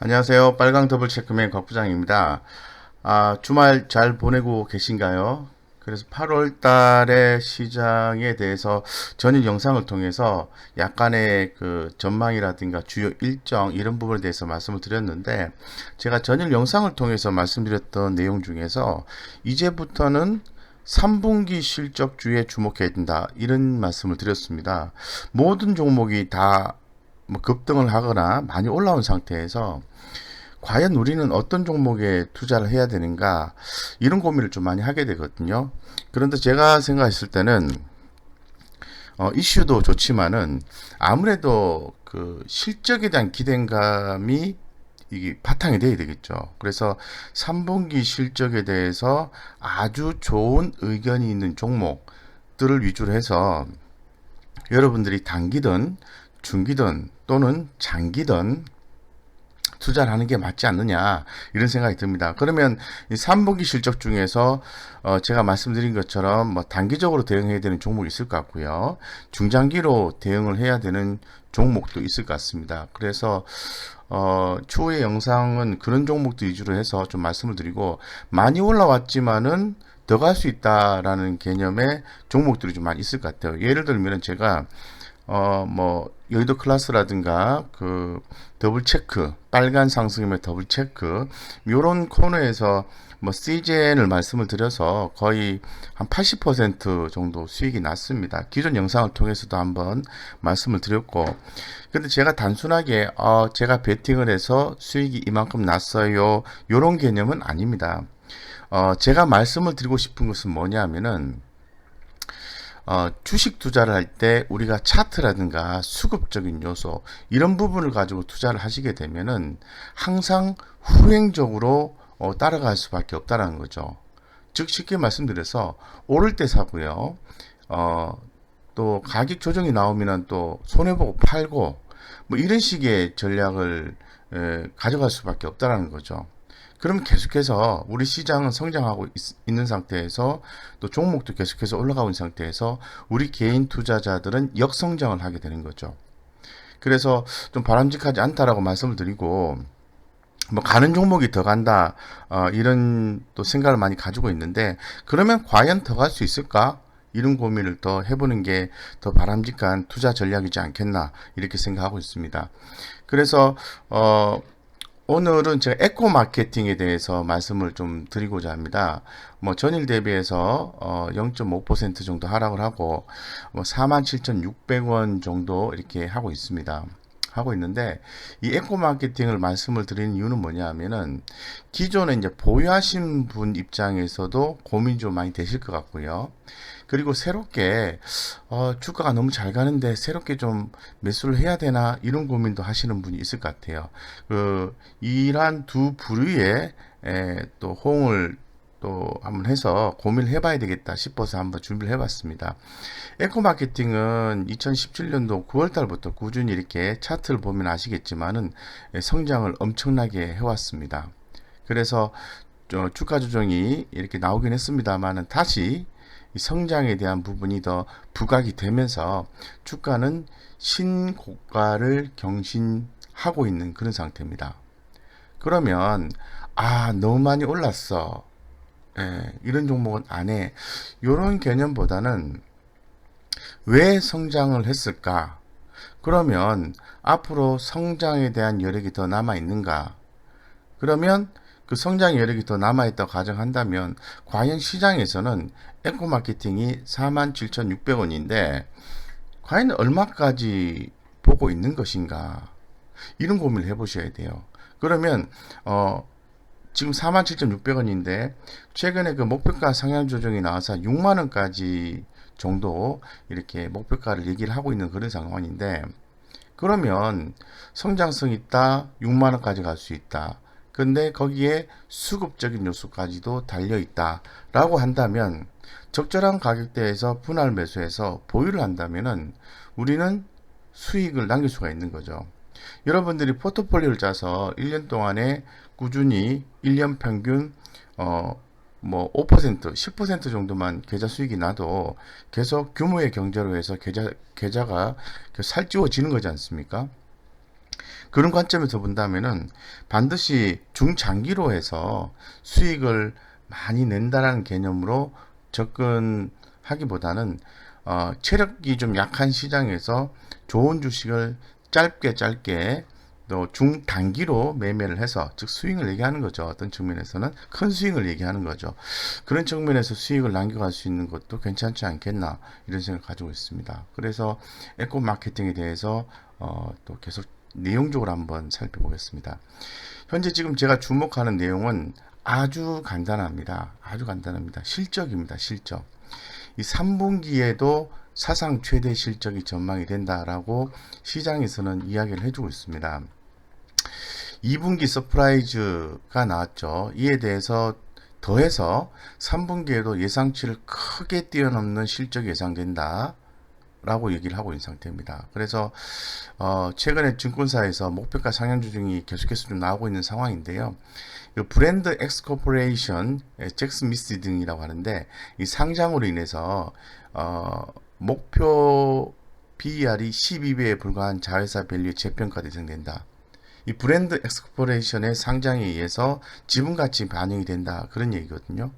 안녕하세요. 빨강 더블 체크맨 곽 부장입니다. 주말 잘 보내고 계신가요? 그래서 8월 달의 시장에 대해서 전일 영상을 통해서 약간의 그 전망이라든가 주요 일정 이런 부분에 대해서 말씀을 드렸는데, 제가 전일 영상을 통해서 말씀드렸던 내용 중에서 이제부터는 3분기 실적주에 주목해야 된다, 이런 말씀을 드렸습니다. 모든 종목이 다 급등을 하거나 많이 올라온 상태에서 과연 우리는 어떤 종목에 투자를 해야 되는가, 이런 고민을 좀 많이 하게 되거든요. 그런데 제가 생각했을 때는 이슈도 좋지만은 아무래도 그 실적에 대한 기대감이 이게 바탕이 돼야 되겠죠. 그래서 3분기 실적에 대해서 아주 좋은 의견이 있는 종목들을 위주로 해서 여러분들이 단기든 중기든 또는 장기든 투자를 하는 게 맞지 않느냐, 이런 생각이 듭니다. 그러면 이 3분기 실적 중에서 제가 말씀드린 것처럼 뭐 단기적으로 대응해야 되는 종목이 있을 것 같고요. 중장기로 대응을 해야 되는 종목도 있을 것 같습니다. 그래서 추후의 영상은 그런 종목들 위주로 해서 좀 말씀을 드리고, 많이 올라왔지만은 더 갈 수 있다라는 개념의 종목들이 좀 많이 있을 것 같아요. 예를 들면 제가 뭐 여의도 클래스라든가 그 더블 체크, 빨간 상승임의 더블 체크, 요런 코너에서 뭐 CJN을 말씀을 드려서 거의 한 80% 정도 수익이 났습니다. 기존 영상을 통해서도 한번 말씀을 드렸고, 근데 제가 단순하게 제가 베팅을 해서 수익이 이만큼 났어요, 요런 개념은 아닙니다. 제가 말씀을 드리고 싶은 것은 뭐냐면은 주식 투자를 할 때 우리가 차트라든가 수급적인 요소 이런 부분을 가지고 투자를 하시게 되면은 항상 후행적으로 따라갈 수밖에 없다라는 거죠. 즉 쉽게 말씀드려서 오를 때 사고요. 또 가격 조정이 나오면은 또 손해보고 팔고, 뭐 이런 식의 전략을 가져갈 수밖에 없다라는 거죠. 그럼 계속해서 우리 시장은 성장하고 있는 상태에서, 또 종목도 계속해서 올라가고 있는 상태에서 우리 개인 투자자들은 역성장을 하게 되는 거죠. 그래서 좀 바람직하지 않다라고 말씀을 드리고, 뭐 가는 종목이 더 간다, 이런 또 생각을 많이 가지고 있는데, 그러면 과연 더 갈 수 있을까? 이런 고민을 더 해보는 게 더 바람직한 투자 전략이지 않겠나, 이렇게 생각하고 있습니다. 그래서 오늘은 제가 에코 마케팅에 대해서 말씀을 좀 드리고자 합니다. 뭐 전일 대비해서 0.5% 정도 하락을 하고 뭐 47,600원 정도 이렇게 하고 있습니다. 하고 있는데, 이 에코 마케팅을 말씀을 드리는 이유는 뭐냐 하면은, 기존에 이제 보유하신 분 입장에서도 고민이 좀 많이 되실 것 같고요. 그리고 새롭게 주가가 너무 잘 가는데 새롭게 좀 매수를 해야 되나, 이런 고민도 하시는 분이 있을 것 같아요. 이러한 두 부류의 또 호응을 또 한번 해서 고민을 해봐야 되겠다 싶어서 한번 준비를 해봤습니다. 에코 마케팅은 2017년도 9월 달부터 꾸준히 이렇게 차트를 보면 아시겠지만은 성장을 엄청나게 해왔습니다. 그래서 주가 조정이 이렇게 나오긴 했습니다만은 다시 이 성장에 대한 부분이 더 부각이 되면서 주가는 신고가를 경신하고 있는 그런 상태입니다. 그러면 너무 많이 올랐어, 이런 종목은 안 해, 이런 개념보다는 왜 성장을 했을까? 그러면 앞으로 성장에 대한 여력이 더 남아 있는가? 그러면 그 성장 여력이 더 남아있다고 가정한다면, 과연 시장에서는 에코 마케팅이 47,600원인데 과연 얼마까지 보고 있는 것인가, 이런 고민을 해보셔야 돼요. 그러면 지금 47,600원인데 최근에 그 목표가 상향 조정이 나와서 6만원까지 정도 이렇게 목표가를 얘기를 하고 있는 그런 상황인데, 그러면 성장성 있다, 6만원까지 갈 수 있다, 근데 거기에 수급적인 요소까지도 달려 있다 라고 한다면, 적절한 가격대에서 분할 매수해서 보유를 한다면은 우리는 수익을 남길 수가 있는 거죠. 여러분들이 포트폴리오를 짜서 1년 동안에 꾸준히 1년 평균 뭐 5%, 10% 정도만 계좌 수익이 나도 계속 규모의 경제로 해서 계좌가 살찌워지는 거지 않습니까? 그런 관점에서 본다면은 반드시 중장기로 해서 수익을 많이 낸다라는 개념으로 접근하기보다는 체력이 좀 약한 시장에서 좋은 주식을 짧게 또 중단기로 매매를 해서 즉 스윙을 얘기하는 거죠. 어떤 측면에서는 큰 스윙을 얘기하는 거죠. 그런 측면에서 수익을 남겨갈 수 있는 것도 괜찮지 않겠나 이런 생각을 가지고 있습니다. 그래서 에코 마케팅에 대해서 또 계속 내용적으로 한번 살펴보겠습니다. 현재 지금 제가 주목하는 내용은 아주 간단합니다. 아주 간단합니다. 실적입니다. 실적. 이 3분기에도 사상 최대 실적이 전망이 된다라고 시장에서는 이야기를 해주고 있습니다. 2분기 서프라이즈가 나왔죠. 이에 대해서 더해서 3분기에도 예상치를 크게 뛰어넘는 실적이 예상된다 라고 얘기를 하고 있는 상태입니다. 그래서 최근에 증권사에서 목표가 상향 조정이 계속해서 좀 나오고 있는 상황인데요. 브랜드 엑스코퍼레이션, 잭스미스 등이라고 하는데 이 상장으로 인해서 목표 PER이 12배에 불과한 자회사 밸류의 재평가가 예상된다. 이 브랜드 엑스코퍼레이션의 상장에 의해서 지분가치 반영이 된다. 그런 얘기거든요.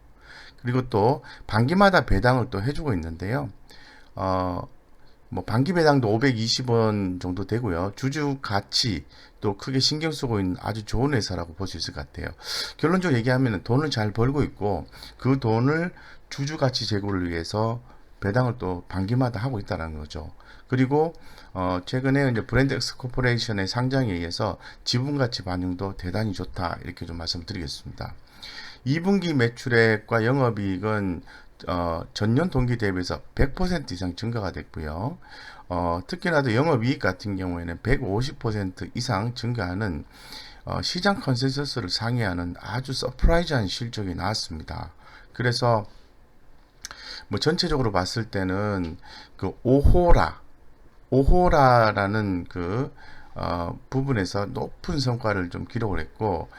그리고 또 반기마다 배당을 또 해주고 있는데요. 반기 배당도 520원 정도 되고요. 주주 가치 또 크게 신경 쓰고 있는 아주 좋은 회사라고 볼 수 있을 것 같아요. 결론적으로 얘기하면 돈을 잘 벌고 있고 그 돈을 주주 가치 제고를 위해서 배당을 또 반기마다 하고 있다는 거죠. 그리고 최근에 이제 브랜드 엑스 코퍼레이션의 상장에 의해서 지분 가치 반영도 대단히 좋다 이렇게 좀 말씀드리겠습니다. 2분기 매출액과 영업이익은 전년 동기 대비해서 100% 이상 증가가 됐고요. 특히나도 영업이익 같은 경우에는 150% 이상 증가하는 시장 컨센서스를 상회하는 아주 서프라이즈한 실적이 나왔습니다. 그래서 전체적으로 봤을 때는 그 오호라라는 그 부분에서 높은 성과를 좀 기록을 했고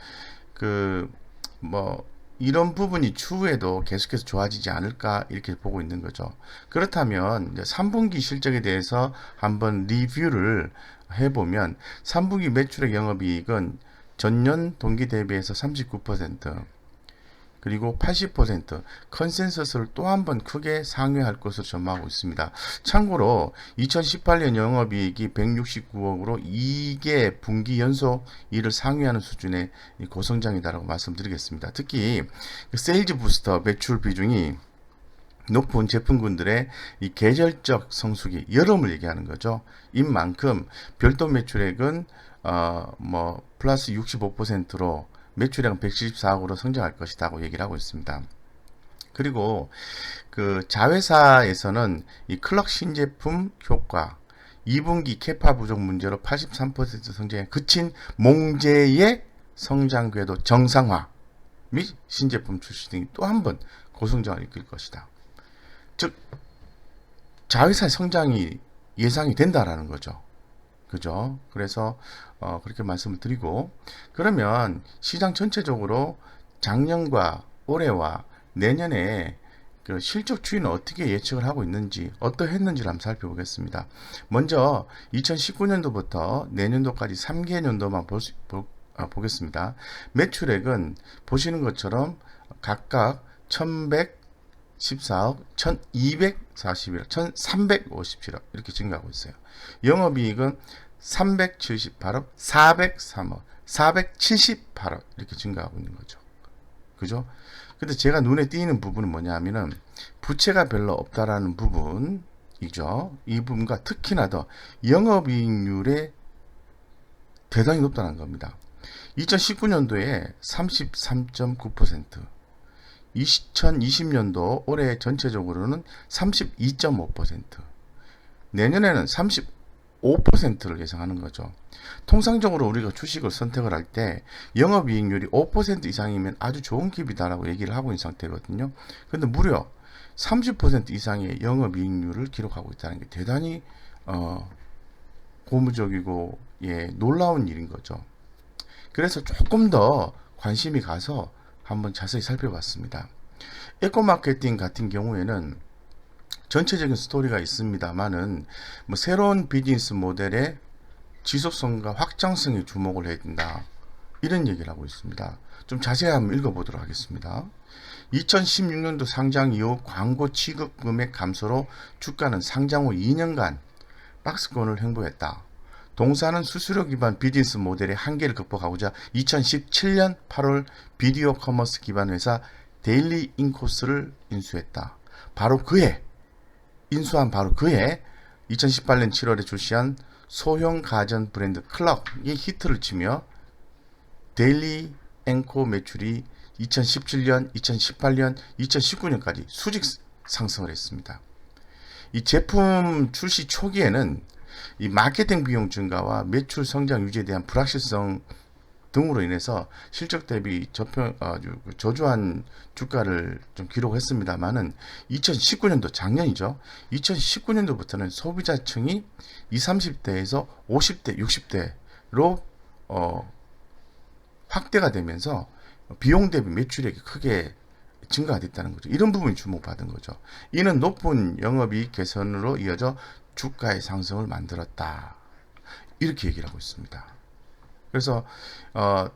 이런 부분이 추후에도 계속해서 좋아지지 않을까 이렇게 보고 있는 거죠. 그렇다면 이제 3분기 실적에 대해서 한번 리뷰를 해보면 3분기 매출액 영업이익은 전년 동기 대비해서 39% 그리고 80% 컨센서스를 또 한 번 크게 상회할 것으로 전망하고 있습니다. 참고로 2018년 영업이익이 169억으로 2개 분기 연속 이를 상회하는 수준의 고성장이다라고 말씀드리겠습니다. 특히 세일즈 부스터 매출 비중이 높은 제품군들의 이 계절적 성수기, 여름을 얘기하는 거죠. 인 만큼 별도 매출액은 플러스 65%로 매출액은 174억으로 성장할 것이라고 얘기를 하고 있습니다. 그리고 그 자회사에서는 이 클럭 신제품 효과, 2분기 캐파 부족 문제로 83% 성장에 그친 몽제의 성장 궤도 정상화 및 신제품 출시 등이 또 한 번 고성장을 이끌 것이다. 즉 자회사의 성장이 예상이 된다라는 거죠. 그죠? 그래서 그렇게 말씀을 드리고, 그러면 시장 전체적으로 작년과 올해와 내년에 그 실적 추이는 어떻게 예측을 하고 있는지, 어떠했는지를 한번 살펴보겠습니다. 먼저 2019년도부터 내년도까지 3개년도만 보겠습니다. 매출액은 보시는 것처럼 각각 1114억, 1241억, 1357억 이렇게 증가하고 있어요. 영업이익은 378억, 403억, 478억 이렇게 증가하고 있는 거죠. 그죠? 근데 제가 눈에 띄는 부분은 뭐냐면은 부채가 별로 없다라는 부분이죠. 이 부분과 특히나 더 영업이익률이 대단히 높다는 겁니다. 2019년도에 33.9%, 2020년도 올해 전체적으로는 32.5%, 내년에는 35%를 예상하는 거죠. 통상적으로 우리가 주식을 선택을 할 때 영업이익률이 5% 이상이면 아주 좋은 기업이다라고 얘기를 하고 있는 상태거든요. 그런데 무려 30% 이상의 영업이익률을 기록하고 있다는 게 대단히 고무적이고 놀라운 일인 거죠. 그래서 조금 더 관심이 가서 한번 자세히 살펴봤습니다. 에코마케팅 같은 경우에는 전체적인 스토리가 있습니다만은 새로운 비즈니스 모델의 지속성과 확장성에 주목을 해야 된다. 이런 얘기를 하고 있습니다. 좀 자세히 한번 읽어보도록 하겠습니다. 2016년도 상장 이후 광고 취급 금액 감소로 주가는 상장 후 2년간 박스권을 횡보했다. 동사는 수수료 기반 비즈니스 모델의 한계를 극복하고자 2017년 8월 비디오 커머스 기반 회사 데일리 인코스를 인수했다. 인수한 바로 그해 2018년 7월에 출시한 소형 가전 브랜드 클럭이 히트를 치며 데일리 앵코 매출이 2017년, 2018년, 2019년까지 수직 상승을 했습니다. 이 제품 출시 초기에는 이 마케팅 비용 증가와 매출 성장 유지에 대한 불확실성 등으로 인해서 실적 대비 저조한 주가를 좀 기록했습니다만은 2019년도 작년이죠. 2019년도부터는 소비자층이 20, 30대에서 50대, 60대로 확대가 되면서 비용 대비 매출액이 크게 증가가 됐다는 거죠. 이런 부분이 주목받은 거죠. 이는 높은 영업이익 개선으로 이어져 주가의 상승을 만들었다. 이렇게 얘기를 하고 있습니다. 그래서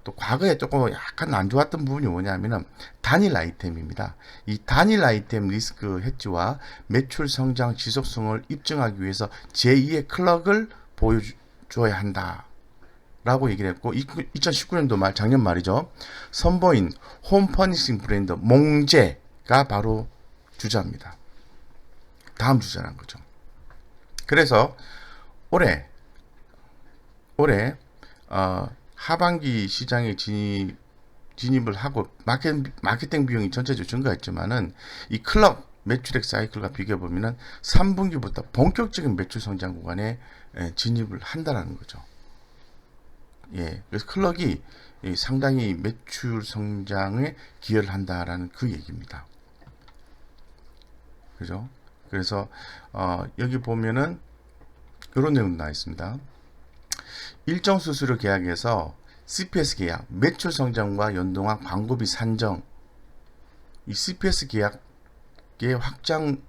또 과거에 조금 약간 안 좋았던 부분이 뭐냐면은 단일 아이템입니다. 이 단일 아이템 리스크 헤지와 매출 성장 지속성을 입증하기 위해서 제2의 클럭을 보여줘야 한다. 라고 얘기를 했고 2019년도 말 작년 말이죠. 선보인 홈 퍼니싱 브랜드 몽제가 바로 주자입니다. 다음 주자라는 거죠. 그래서 올해 하반기 시장에 진입을 하고 마케팅 비용이 전체적으로 증가했지만은 이 클럽 매출액 사이클과 비교해 보면은 3분기부터 본격적인 매출 성장 구간에 진입을 한다라는 거죠. 예, 그래서 클럭이 상당히 매출 성장에 기여를 한다라는 그 얘기입니다. 그죠? 그래서 여기 보면은 이런 내용도 나와 있습니다. 일정 수수료 계약에서 CPS 계약, 매출 성장과 연동한 광고비 산정, 이 CPS 계약의 확장이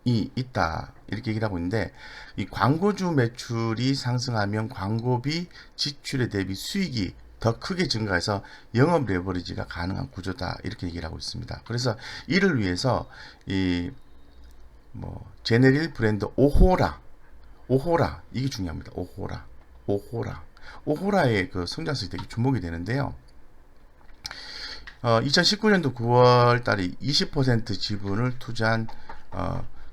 있다 이렇게 얘기를 하고 있는데 이 광고주 매출이 상승하면 광고비 지출에 대비 수익이 더 크게 증가해서 영업 레버리지가 가능한 구조다 이렇게 얘기를 하고 있습니다. 그래서 이를 위해서 이 제네릴 브랜드 오호라 이게 중요합니다. 오호라의 그 성장성이 되게 주목이 되는데요. 2019년도 9월 달에 20% 지분을 투자한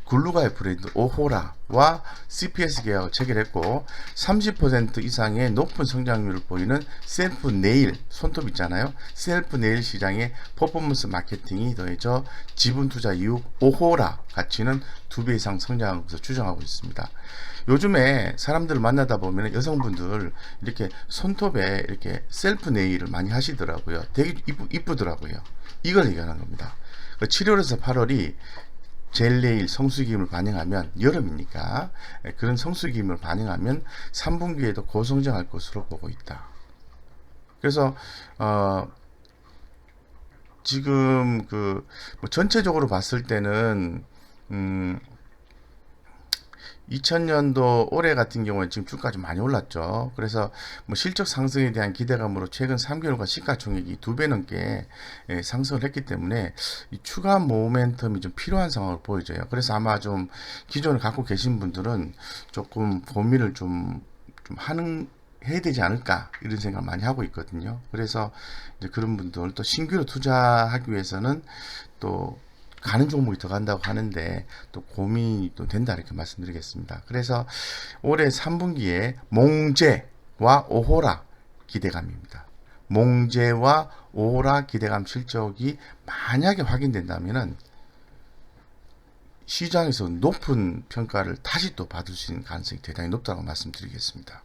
글루가의 브랜드 오호라와 CPS 계약을 체결했고 30% 이상의 높은 성장률을 보이는 셀프 네일 손톱 있잖아요. 셀프 네일 시장의 퍼포먼스 마케팅이 더해져 지분 투자 이후 오호라 가치는 2배 이상 성장한 것으로 추정하고 있습니다. 요즘에 사람들을 만나다 보면 여성분들 이렇게 손톱에 이렇게 셀프 네일을 많이 하시더라고요. 되게 이쁘더라고요. 이걸 얘기하는 겁니다. 7월에서 8월이 젤네일 성수기임을 반영하면 여름이니까 그런 성수기임을 반영하면 3분기에도 고성장할 것으로 보고 있다. 그래서 지금 전체적으로 봤을 때는 2000년도 올해 같은 경우에 지금 주가가 좀 많이 올랐죠. 그래서 실적 상승에 대한 기대감으로 최근 3개월간 시가총액이 2배 넘게 상승을 했기 때문에 이 추가 모멘텀이 좀 필요한 상황을 보여져요. 그래서 아마 좀 기존을 갖고 계신 분들은 조금 고민을 좀 해야 되지 않을까 이런 생각을 많이 하고 있거든요. 그래서 이제 그런 분들 또 신규로 투자하기 위해서는 또 가는 종목이 더 간다고 하는데 또 고민이 또 된다 이렇게 말씀드리겠습니다. 그래서 올해 3분기에 몽제와 오호라 기대감입니다. 몽제와 오호라 기대감 실적이 만약에 확인된다면은 시장에서 높은 평가를 다시 또 받을 수 있는 가능성이 대단히 높다고 말씀드리겠습니다.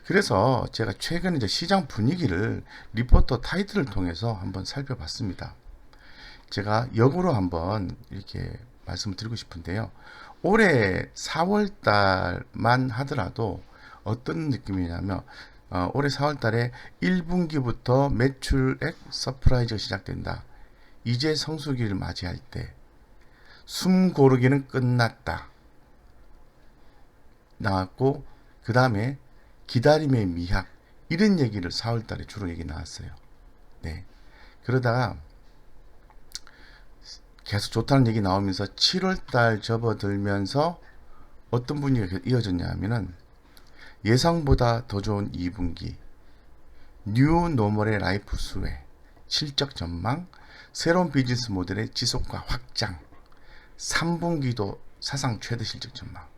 그래서 제가 최근 이제 시장 분위기를 리포터 타이틀을 통해서 한번 살펴봤습니다. 제가 역으로 한번 이렇게 말씀을 드리고 싶은데요. 올해 4월 달만 하더라도 어떤 느낌이냐면 올해 4월 달에 1분기부터 매출액 서프라이즈가 시작된다. 이제 성수기를 맞이할 때 숨 고르기는 끝났다. 나왔고 그 다음에 기다림의 미학, 이런 얘기를 4월 달에 주로 얘기 나왔어요. 네. 그러다가 계속 좋다는 얘기 나오면서 7월 달 접어들면서 어떤 분위기가 이어졌냐 하면은 예상보다 더 좋은 2분기, 뉴 노멀의 라이프 수혜, 실적 전망, 새로운 비즈니스 모델의 지속과 확장, 3분기도 사상 최대 실적 전망.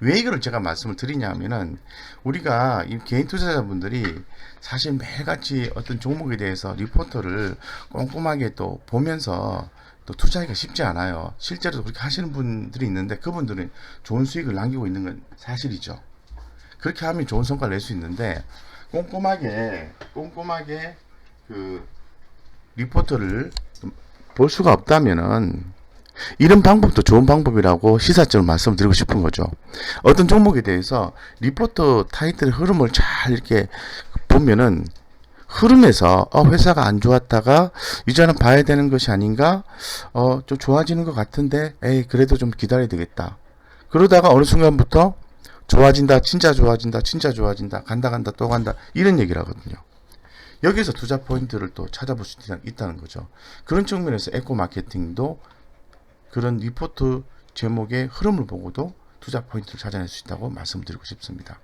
왜 이거를 제가 말씀을 드리냐 하면은 우리가 이 개인 투자자분들이 사실 매일같이 어떤 종목에 대해서 리포터를 꼼꼼하게 또 보면서 또 투자하기가 쉽지 않아요. 실제로 그렇게 하시는 분들이 있는데 그분들은 좋은 수익을 남기고 있는 건 사실이죠. 그렇게 하면 좋은 성과를 낼 수 있는데 꼼꼼하게 그 리포터를 볼 수가 없다면은 이런 방법도 좋은 방법이라고 시사점을 말씀드리고 싶은 거죠. 어떤 종목에 대해서 리포터 타이틀의 흐름을 잘 이렇게 보면은 흐름에서 회사가 안 좋았다가 이제는 봐야 되는 것이 아닌가, 좀 좋아지는 것 같은데 그래도 좀 기다려야 되겠다. 그러다가 어느 순간부터 좋아진다, 진짜 좋아진다, 진짜 좋아진다, 간다 또 간다, 이런 얘기를 하거든요. 여기서 투자 포인트를 또 찾아볼 수 있다는 거죠. 그런 측면에서 에코 마케팅도 그런 리포트 제목의 흐름을 보고도 투자 포인트를 찾아낼 수 있다고 말씀드리고 싶습니다.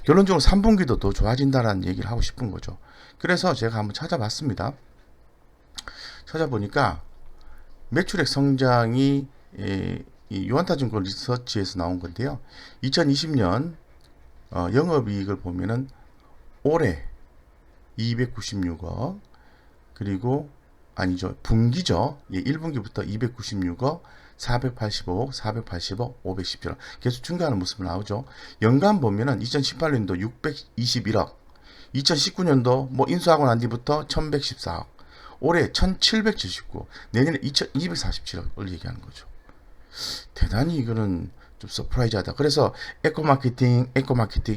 결론적으로 3분기도 더 좋아진다라는 얘기를 하고 싶은 거죠. 그래서 제가 한번 찾아봤습니다. 찾아보니까 매출액 성장이 이 유한타증권 리서치에서 나온 건데요. 2020년 영업이익을 보면은 올해 296억, 그리고 아니죠, 분기죠. 1분기부터 296억, 485억, 480억, 517억 계속 증가하는 모습이 나오죠. 연간 보면은 2018년도 621억, 2019년도 뭐 인수하고 난 뒤부터 1114억, 올해 1779, 내년에 2247억을 얘기하는 거죠. 대단히 이거는 좀 서프라이즈하다. 그래서 에코 마케팅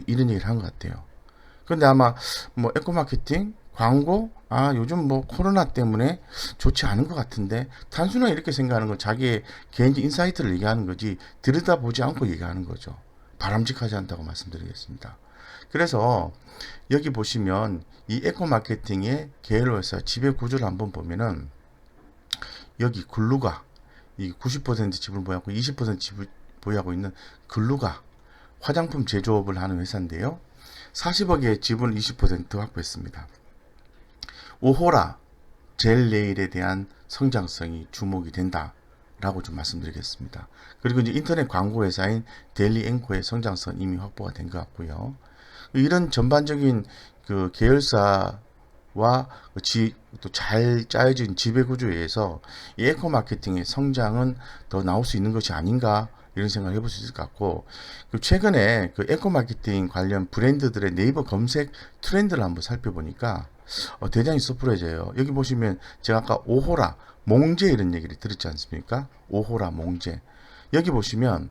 이런 얘기를 한 것 같아요. 근데 아마 뭐 에코 마케팅 광고, 요즘 뭐 코로나 때문에 좋지 않은 것 같은데, 단순하게 이렇게 생각하는 건 자기의 개인적 인사이트를 얘기하는 거지 들여다보지 않고 얘기하는 거죠. 바람직하지 않다고 말씀드리겠습니다. 그래서 여기 보시면 이 에코 마케팅의 계열로서 지배 구조를 한번 보면은, 여기 글루가 이 90% 지분을 보유하고 20% 지분 보유하고 있는 글루가 화장품 제조업을 하는 회사인데요. 40억의 지분을 20% 확보했습니다. 오호라 젤 네일에 대한 성장성이 주목이 된다라고 좀 말씀드리겠습니다. 그리고 이제 인터넷 광고 회사인 데일리 앵커의 성장성 이미 확보가 된 것 같고요. 이런 전반적인 그 계열사와 또 잘 짜여진 지배 구조에 의해서 이 에코 마케팅의 성장은 더 나올 수 있는 것이 아닌가, 이런 생각을 해볼 수 있을 것 같고, 최근에 그 에코 마케팅 관련 브랜드들의 네이버 검색 트렌드를 한번 살펴보니까 대단히 서프라이즈예요. 여기 보시면 제가 아까 오호라, 몽제 이런 얘기를 들었지 않습니까? 오호라, 몽제. 여기 보시면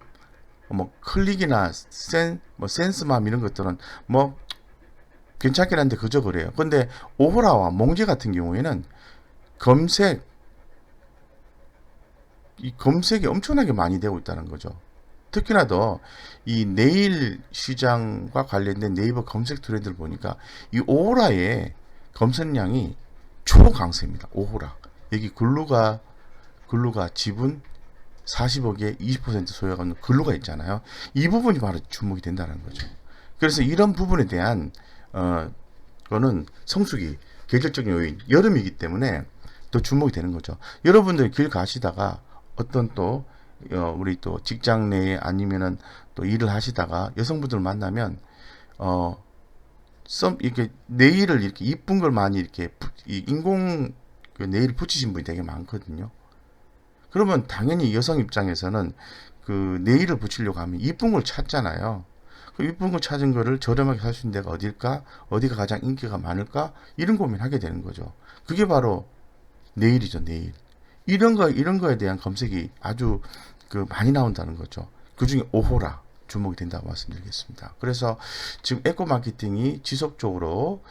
뭐 클릭이나 센스맘 이런 것들은 뭐 괜찮긴 한데 그저 그래요. 근데 오호라와 몽제 같은 경우에는 검색이 엄청나게 많이 되고 있다는 거죠. 특히나 더 이 네일 시장과 관련된 네이버 검색 트렌드를 보니까 이 오호라의 검색량이 초강세입니다. 오호라. 여기 글루가 지분 40억에 20% 소유하고 있는 글루가 있잖아요. 이 부분이 바로 주목이 된다는 거죠. 그래서 이런 부분에 대한 거는 성수기, 계절적인 요인, 여름이기 때문에 또 주목이 되는 거죠. 여러분들 길 가시다가 어떤 또 우리 또 직장 내에 아니면은 또 일을 하시다가 여성분들 만나면 이렇게 네일을 이렇게 이쁜 걸 많이 이렇게 인공 네일을 붙이신 분이 되게 많거든요. 그러면 당연히 여성 입장에서는 그 네일을 붙이려고 하면 이쁜 걸 찾잖아요. 그 이쁜 걸 찾은 거를 저렴하게 살 수 있는 데가 어딜까? 어디가 가장 인기가 많을까? 이런 고민하게 되는 거죠. 그게 바로 네일이죠, 네일. 이런 거에 대한 검색이 아주 많이 나온다는 거죠. 그 중에 오호라 주목이 된다고 말씀드리겠습니다. 그래서 지금 에코 마케팅이 지속적으로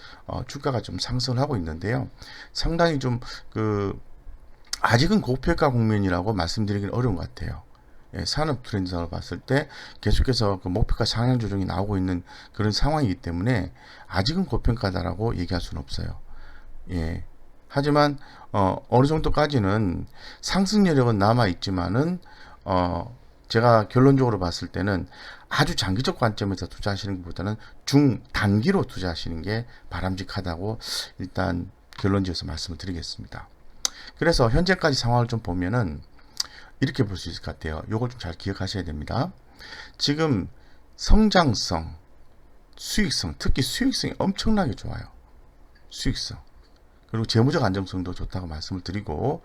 주가가 좀 상승을 하고 있는데요. 상당히 좀 아직은 고평가 국면이라고 말씀드리기는 어려운 것 같아요. 산업 트렌드상으로 봤을 때 계속해서 그 목표가치 상향 조정이 나오고 있는 그런 상황이기 때문에 아직은 고평가다라고 얘기할 수는 없어요. 예. 하지만 어느 정도까지는 상승 여력은 남아 있지만은 제가 결론적으로 봤을 때는 아주 장기적 관점에서 투자하시는 것보다는 중단기로 투자하시는 게 바람직하다고 일단 결론지어서 말씀을 드리겠습니다. 그래서 현재까지 상황을 좀 보면은 이렇게 볼 수 있을 것 같아요. 요걸 좀 잘 기억하셔야 됩니다. 지금 성장성, 수익성, 특히 수익성이 엄청나게 좋아요. 수익성. 그리고 재무적 안정성도 좋다고 말씀을 드리고,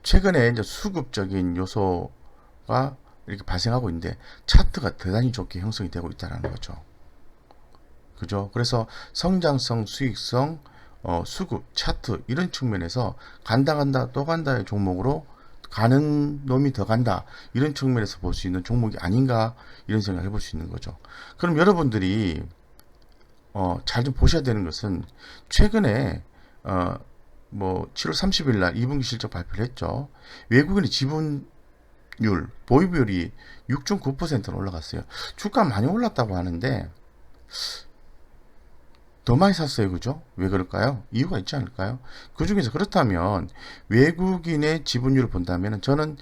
최근에 이제 수급적인 요소가 이렇게 발생하고 있는데 차트가 대단히 좋게 형성이 되고 있다는 거죠. 그죠? 그래서 성장성, 수익성, 수급, 차트 이런 측면에서 간다 또 간다의 종목으로 가는 놈이 더 간다 이런 측면에서 볼 수 있는 종목이 아닌가 이런 생각을 해볼 수 있는 거죠. 그럼 여러분들이 잘 좀 보셔야 되는 것은 최근에 뭐 7월 30일 날 2분기 실적 발표를 했죠. 외국인의 지분율 보유비율이 6.9%로 올라갔어요. 주가 많이 올랐다고 하는데 더 많이 샀어요. 그죠? 왜 그럴까요? 이유가 있지 않을까요? 그 중에서 그렇다면 외국인의 지분율을 본다면 저는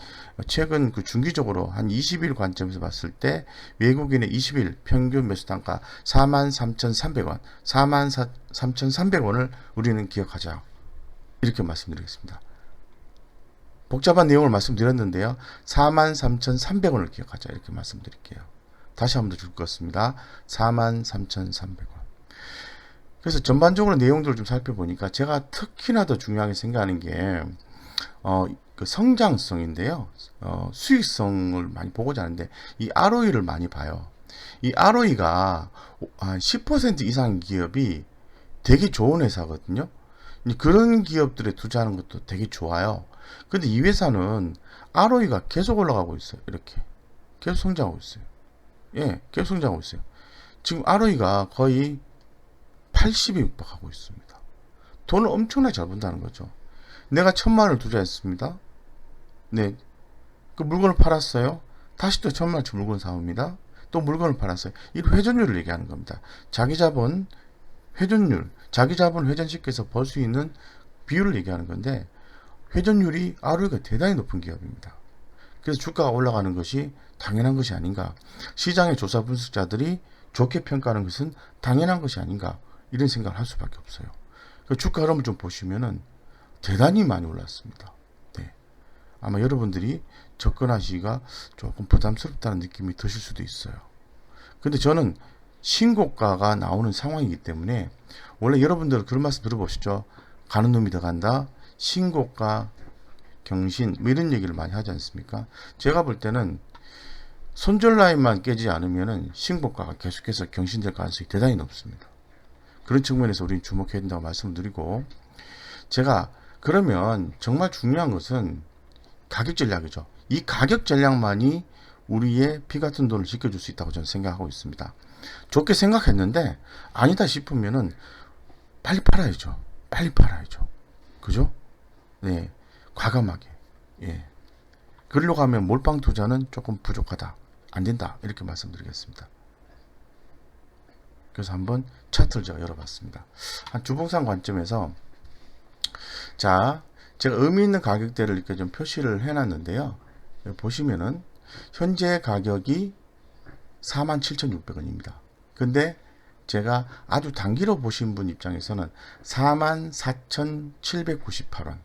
최근 그 중기적으로 한 20일 관점에서 봤을 때 외국인의 20일 평균 매수 단가 43,300원, 43,300원을 우리는 기억하자. 이렇게 말씀드리겠습니다. 복잡한 내용을 말씀드렸는데요. 43,300원을 기억하자. 이렇게 말씀드릴게요. 다시 한번 더 읽겠습니다. 43,300원. 그래서 전반적으로 내용들을 좀 살펴보니까 제가 특히나 더 중요하게 생각하는 게 그 성장성인데요. 수익성을 많이 보고자 하는데 이 ROE를 많이 봐요. 이 ROE가 한 10% 이상 기업이 되게 좋은 회사거든요. 그런 기업들에 투자하는 것도 되게 좋아요. 근데 이 회사는 ROE가 계속 올라가고 있어요. 이렇게 계속 성장하고 있어요. 예, 계속 성장하고 있어요. 지금 ROE가 거의 80에 육박하고 있습니다. 돈을 엄청나게 잘 번다는 거죠. 내가 1,000만 원을 투자했습니다. 네, 그 물건을 팔았어요. 다시 또 1,000만 원치 물건을 사옵니다. 또 물건을 팔았어요. 이 회전율을 얘기하는 겁니다. 자기 자본 회전율, 자기 자본 회전시켜서 벌 수 있는 비율을 얘기하는 건데 회전율이 ROE가 대단히 높은 기업입니다. 그래서 주가가 올라가는 것이 당연한 것이 아닌가. 시장의 조사 분석자들이 좋게 평가하는 것은 당연한 것이 아닌가. 이런 생각을 할 수밖에 없어요. 그 주가 흐름을 좀 보시면은 대단히 많이 올랐습니다. 네. 아마 여러분들이 접근하시기가 조금 부담스럽다는 느낌이 드실 수도 있어요. 근데 저는 신고가가 나오는 상황이기 때문에 원래 여러분들 그런 말씀 들어보시죠. 가는 놈이 더 간다. 신고가 경신 뭐 이런 얘기를 많이 하지 않습니까? 제가 볼 때는 손절 라인만 깨지 않으면은 신고가가 계속해서 경신될 가능성이 대단히 높습니다. 그런 측면에서 우리는 주목해야 된다고 말씀드리고, 제가 그러면 정말 중요한 것은 가격 전략이죠. 이 가격 전략만이 우리의 피 같은 돈을 지켜줄 수 있다고 저는 생각하고 있습니다. 좋게 생각했는데 아니다 싶으면은 빨리 팔아야죠. 빨리 팔아야죠. 그죠? 네, 과감하게. 예. 그러려고 하면 몰빵 투자는 조금 부족하다. 안 된다. 이렇게 말씀드리겠습니다. 그래서 한번 차트를 제가 열어봤습니다. 한 주봉상 관점에서 자, 제가 의미 있는 가격대를 이렇게 좀 표시를 해놨는데요. 보시면은 현재 가격이 47,600원입니다. 근데 제가 아주 단기로 보신 분 입장에서는 44,798원,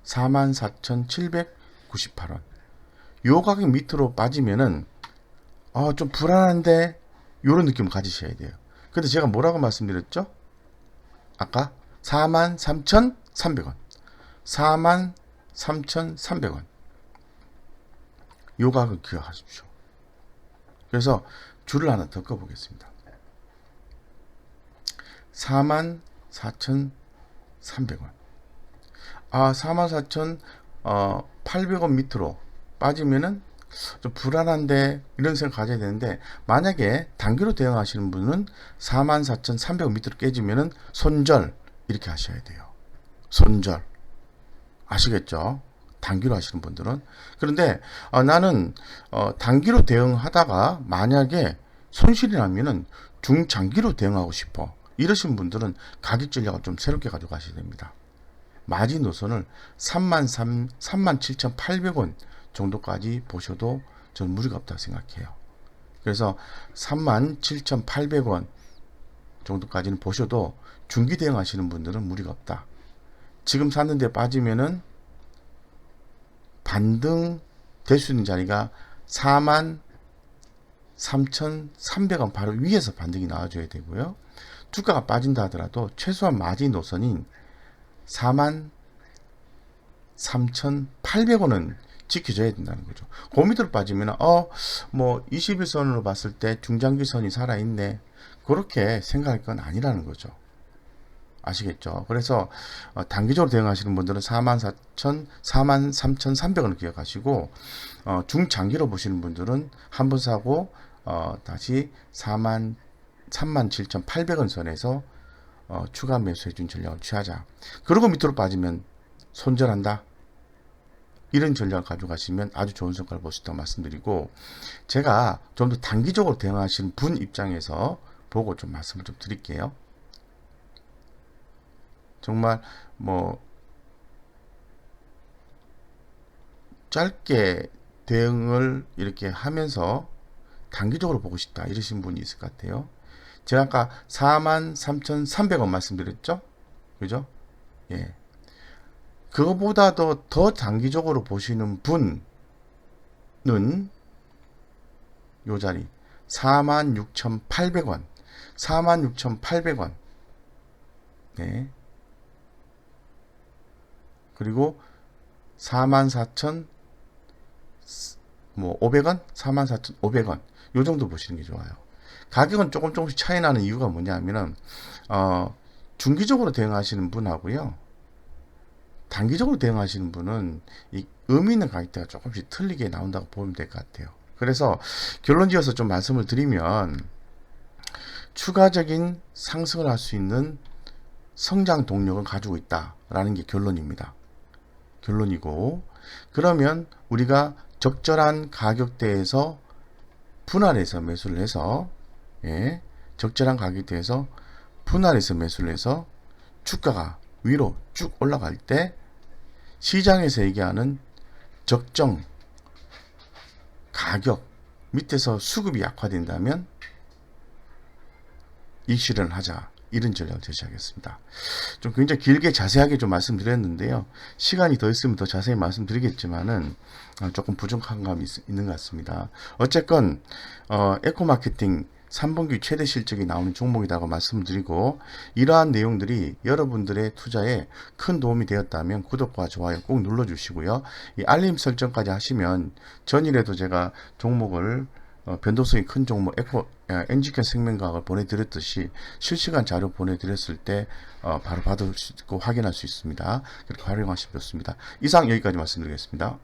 44,798원. 요 가격 밑으로 빠지면은 좀 불안한데 요런 느낌을 가지셔야 돼요. 근데 제가 뭐라고 말씀드렸죠? 아까 43,300원, 43,300원. 요 가격 기억하십시오. 그래서 줄을 하나 더 꺼보겠습니다. 44,300원. 44,800원 밑으로 빠지면은 좀 불안한데 이런 생각 가져야 되는데, 만약에 단기로 대응하시는 분은 44,300원 밑으로 깨지면은 손절 이렇게 하셔야 돼요. 손절. 아시겠죠? 단기로 하시는 분들은. 그런데 나는 단기로 대응하다가 만약에 손실이 나면은 중장기로 대응하고 싶어. 이러신 분들은 가격 전략을 좀 새롭게 가져가셔야 됩니다. 마진 노선을 37,800원 정도까지 보셔도 저는 무리가 없다고 생각해요. 그래서 37,800원 정도까지는 보셔도 중기 대응하시는 분들은 무리가 없다. 지금 샀는데 빠지면은 반등 될 수 있는 자리가 43,300원 바로 위에서 반등이 나와줘야 되고요. 주가가 빠진다 하더라도 최소한 마진 노선인 43,800원은 지켜줘야 된다는 거죠. 그 밑으로 빠지면 뭐 21선으로 봤을 때 중장기선이 살아있네, 그렇게 생각할 건 아니라는 거죠. 아시겠죠? 그래서 단기적으로 대응하시는 분들은 43,300원을 기억하시고, 중장기로 보시는 분들은 한번 사고 다시 37,800원 선에서 추가 매수해준 전략을 취하자. 그러고 밑으로 빠지면 손절한다, 이런 전략을 가져가시면 아주 좋은 성과를 볼 수 있다고 말씀드리고, 제가 좀 더 단기적으로 대응하시는 분 입장에서 보고 좀 말씀을 좀 드릴게요. 정말 뭐 짧게 대응을 이렇게 하면서 단기적으로 보고 싶다 이러신 분이 있을 것 같아요. 제가 아까 43,300원 말씀드렸죠? 그죠? 예. 그거보다도 더 단기적으로 보시는 분은 요 자리 46,800원 46,800원 네. 그리고 44,500원 44,500원 요 정도 보시는 게 좋아요. 가격은 조금씩 차이 나는 이유가 뭐냐면은 중기적으로 대응하시는 분하고요, 단기적으로 대응하시는 분은 이 의미 있는 가격대가 조금씩 틀리게 나온다고 보면 될 것 같아요. 그래서 결론 지어서 좀 말씀을 드리면, 추가적인 상승을 할 수 있는 성장 동력을 가지고 있다라는 게 결론입니다. 결론이고, 그러면 우리가 적절한 가격대에서 분할해서 매수를 해서, 적절한 가격대에서 분할해서 매수를 해서 주가가 위로 쭉 올라갈 때 시장에서 얘기하는 적정 가격 밑에서 수급이 약화된다면 이익실현을 하자, 이런 전략을 제시하겠습니다. 좀 굉장히 길게 자세하게 좀 말씀드렸는데요. 시간이 더 있으면 더 자세히 말씀드리겠지만은 조금 부족한 감이 있는 것 같습니다. 어쨌건 에코마케팅 3분기 최대 실적이 나오는 종목이라고 말씀드리고, 이러한 내용들이 여러분들의 투자에 큰 도움이 되었다면 구독과 좋아요 꼭 눌러주시고요. 이 알림 설정까지 하시면 전일에도 제가 종목을 변동성이 큰 종목 NGK 생명과학을 보내드렸듯이 실시간 자료 보내드렸을 때 바로 받을 수 있고 확인할 수 있습니다. 그렇게 활용하시면 좋습니다. 이상 여기까지 말씀드리겠습니다.